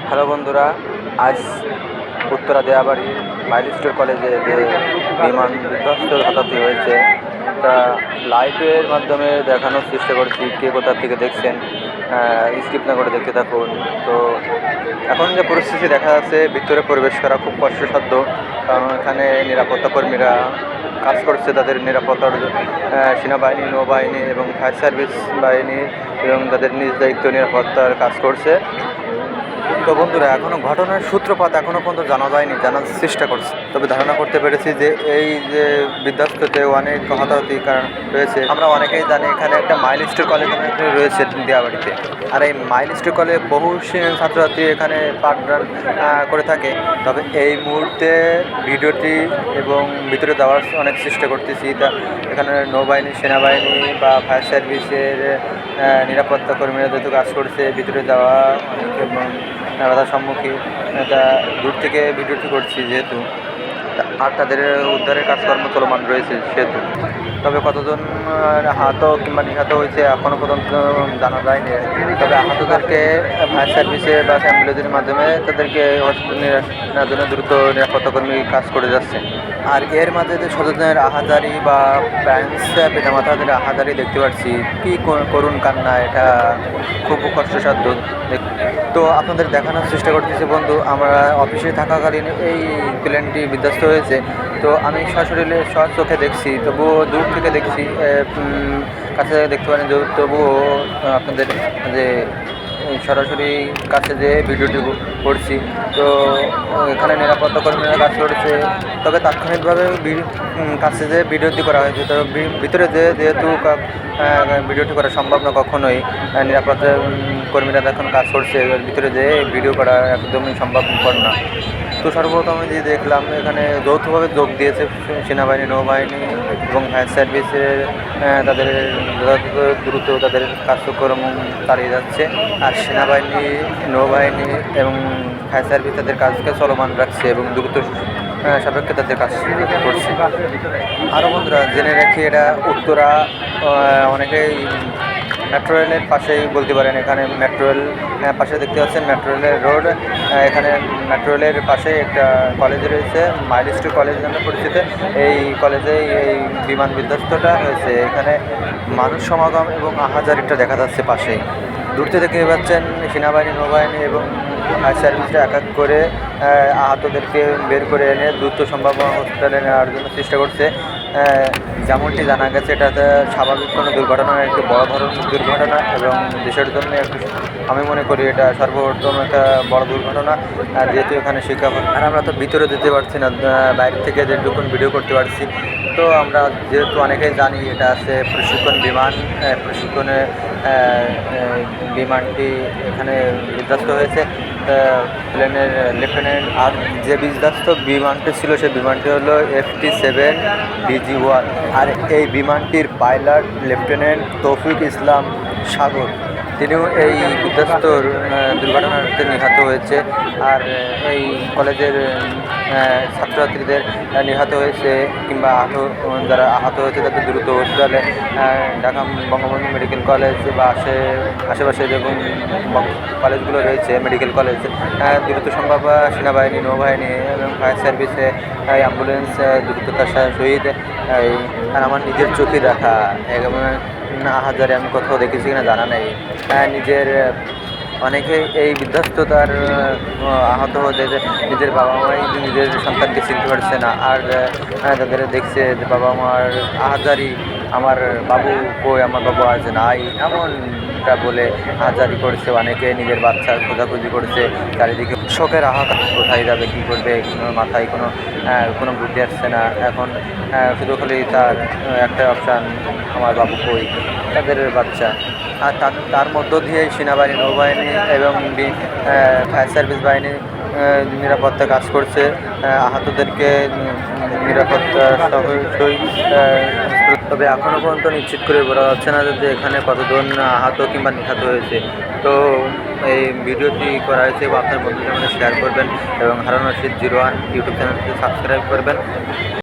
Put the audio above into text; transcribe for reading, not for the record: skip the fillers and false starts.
Hello বন্ধুরা, আজ উত্তরা দেয়াবাড়ি মাইলস্টোর কলেজে যে বিমান বিধ্বস্ত ঘটাতে হয়েছে তা লাইভের মাধ্যমে দেখানোর চেষ্টা করছি। কে কোথা থেকে দেখছেন স্কিপ না করে দেখতে থাকুন। তো এখন যে পরিস্থিতি দেখা যাচ্ছে, ভিতরে প্রবেশ করা খুব কষ্টসাধ্য, কারণ এখানে নিরাপত্তা কর্মীরা কাজ করছে। তাদের নিরাপত্তার সেনাবাহিনী, নৌবাহিনী এবং ফায়ার সার্ভিস বাহিনী এবং তাদের নিজ দায়িত্ব নিরাপত্তার কাজ করছে। তো বন্ধুরা, এখনও ঘটনার সূত্রপাত এখনও পর্যন্ত জানা যায়নি, জানার চেষ্টা করছি। তবে ধারণা করতে পেরেছি যে এই যে বিধ্বস্ততে অনেক হতাহতি কারণ রয়েছে। আমরা অনেকেই জানি এখানে একটা মাইলস্টোর কলেজ রয়েছে দেয়াবাড়িতে, আর এই মাইলস্টোর কলেজে বহু ছাত্রছাত্রী এখানে পাঠদান করে থাকে। তবে এই মুহূর্তে ভিডিওটি এবং ভিতরে যাওয়ার অনেক চেষ্টা করতেছি। তা এখানে নৌবাহিনী, সেনাবাহিনী বা ফায়ার সার্ভিসের নিরাপত্তা কর্মীরা যেহেতু কাজ করছে, ভিতরে যাওয়া অনেক বাধার সম্মুখীন। এটা দূর থেকে ভিডিওটি করছি যেহেতু, আর তাদের উদ্ধারের কাজকর্ম চলমান রয়েছে সেহেতু। তবে কতজন আহত কিংবা নিহত হয়েছে এখনও পর্যন্ত জানা যায়নি। তবে আহতদেরকে ফায়ার সার্ভিসে বা অ্যাম্বুলেন্সের মাধ্যমে তাদেরকে নেওয়ার জন্য দ্রুত নিরাপত্তাকর্মী কাজ করে যাচ্ছে। আর এর মাঝে যে স্বজনের আহাজারি বা প্যারেন্টস পিতামাতাদের আহাজারি দেখতে পাচ্ছি, কী করুণ কান্না, এটা খুব কষ্টসাধ্য। তো আপনাদের দেখানোর চেষ্টা করতেছি বন্ধু, আমরা অফিসে থাকাকালীন এই প্লেনটি বিধ্বস্ত হয়েছে। তো আমি সশরীরে চোখে দেখছি, তবুও দূর থেকে দেখছি, কাছে দেখতে পারেন, তবুও আপনাদের যে সরাসরি কাছে যে ভিডিওটি করছি। তো এখানে নিরাপত্তা কর্মীরা কাজ করেছে, তবে তাৎক্ষণিকভাবে কাছে যে ভিডিওটি করা হয়েছে। তবে ভিতরে যেহেতু ভিডিওটি করা সম্ভব না কখনোই, নিরাপত্তা কর্মীরা এখন কাজ করছে, ভিতরে যে ভিডিও করা একদমই সম্ভবপর না। তো সর্বপ্রথম যে দেখলাম এখানে যৌথভাবে যোগ দিয়েছে সেনাবাহিনী, নৌবাহিনী এবং ফায়ার সার্ভিসের, তাদের দ্রুত তাদের কার্যক্রম চালিয়ে যাচ্ছে। আর সেনাবাহিনী, নৌবাহিনী এবং ফায়ার সার্ভিস তাদের কাজকে চলমান রাখছে এবং দ্রুত সাপেক্ষে তাদের কাজ করছে। আরও বন্ধুরা জেনে রাখি, এটা উত্তরা অনেকেই মেট্রো রেলের পাশেই বলতে পারেন। এখানে মেট্রো রেল পাশে দেখতে পাচ্ছেন, মেট্রো রেলের রোড। এখানে মেট্রো রেলের পাশে একটা কলেজ রয়েছে, মাইলস্টোর কলেজ নামে পরিচিত। এই কলেজেই এই বিমান বিধ্বস্তটা হয়েছে। এখানে মানুষ সমাগম এবং আহাজারিটা দেখা যাচ্ছে পাশেই। দূর থেকে দেখতে পাচ্ছেন সেনাবাহিনী, নৌবাহিনী এবং ফায়ার সার্ভিসটা এক এক করে আহতদেরকে বের করে এনে দ্রুত সম্ভব হসপিটালে নেওয়ার জন্য চেষ্টা করছে। যেমনটি জানা গেছে, এটা স্বাভাবিক কোনো দুর্ঘটনা, একটি বড় ধরনের দুর্ঘটনা এবং দেশের জন্য একটু, আমি মনে করি এটা সর্বপ্রথম একটা বড় দুর্ঘটনা। যেহেতু এখানে শিক্ষা, আর আমরা তো ভিতরে যেতে পারছি না, বাইরে থেকে যেটুকুন ভিডিও করতে পারছি। তো আমরা যেহেতু অনেকেই জানি এটা আছে প্রশিক্ষণ বিমান, প্রশিক্ষণে বিমানটি এখানে বিধ্বস্ত হয়েছে। প্লেনের লেফটেন্যান্ট, আর যে বিধ্বস্ত বিমানটি ছিল সেই বিমানটি হলো FT-7BG-1। আর এই বিমানটির পাইলট লেফটেন্যান্ট তৌফিক ইসলাম সাগর, তিনিও এই বিধ্বস্ত দুর্ঘটনাতে নিহত হয়েছে। আর এই কলেজের ছাত্রছাত্রীদের নিহত হয়েছে কিংবা যারা আহত হয়েছে তাদের দ্রুত হসপিটালে ঢাকা বঙ্গবন্ধু মেডিকেল কলেজ বা আশেপাশে যেমন কলেজগুলো রয়েছে, মেডিকেল কলেজ, দ্রুত সম্ভব সেনাবাহিনী, নৌবাহিনী এবং ফায়ার সার্ভিসে অ্যাম্বুলেন্স দ্রুততার সহিত। আর আমার নিজের চোখে দেখা আহাজারে আমি কোথাও দেখেছি কিনা জানা নেই। নিজের অনেকে এই বিধ্বস্ততার আহত হতে নিজের বাবা মাই নিজের সন্তানকে চিনতে পারছে না, আর তাদের দেখছে যে বাবা মার আহাজারি, আমার বাবু কই, আমার বাবু আজ নাই, এমনটা বলে আহাজারি করছে। অনেকে নিজের বাচ্চার খোঁজাখুঁজি করছে, চারিদিকে শোকের আহাত, কোথায় যাবে, কী করবে, মাথায় কোনো বুদ্ধি আসছে না। এখন শুধু খালি তার একটা অপশান, আমার বাবু কই, তাদের বাচ্চা। আর তার মধ্য দিয়ে সেনাবাহিনী, নৌবাহিনী এবং ফায়ার সার্ভিস বাহিনী নিরাপত্তা কাজ করছে। আহতদেরকে নিরাপত্তা সহিত, তবে এখনও পর্যন্ত নিশ্চিত করে বলা যাচ্ছে না যে এখানে কতজন আহত কিংবা নিহত হয়েছে। তো এই ভিডিওটি করা হয়েছে বা আপনার বন্ধুদের মধ্যে শেয়ার করবেন এবং হারুন রশিদ 01 ইউটিউব চ্যানেলটি সাবস্ক্রাইব করবেন।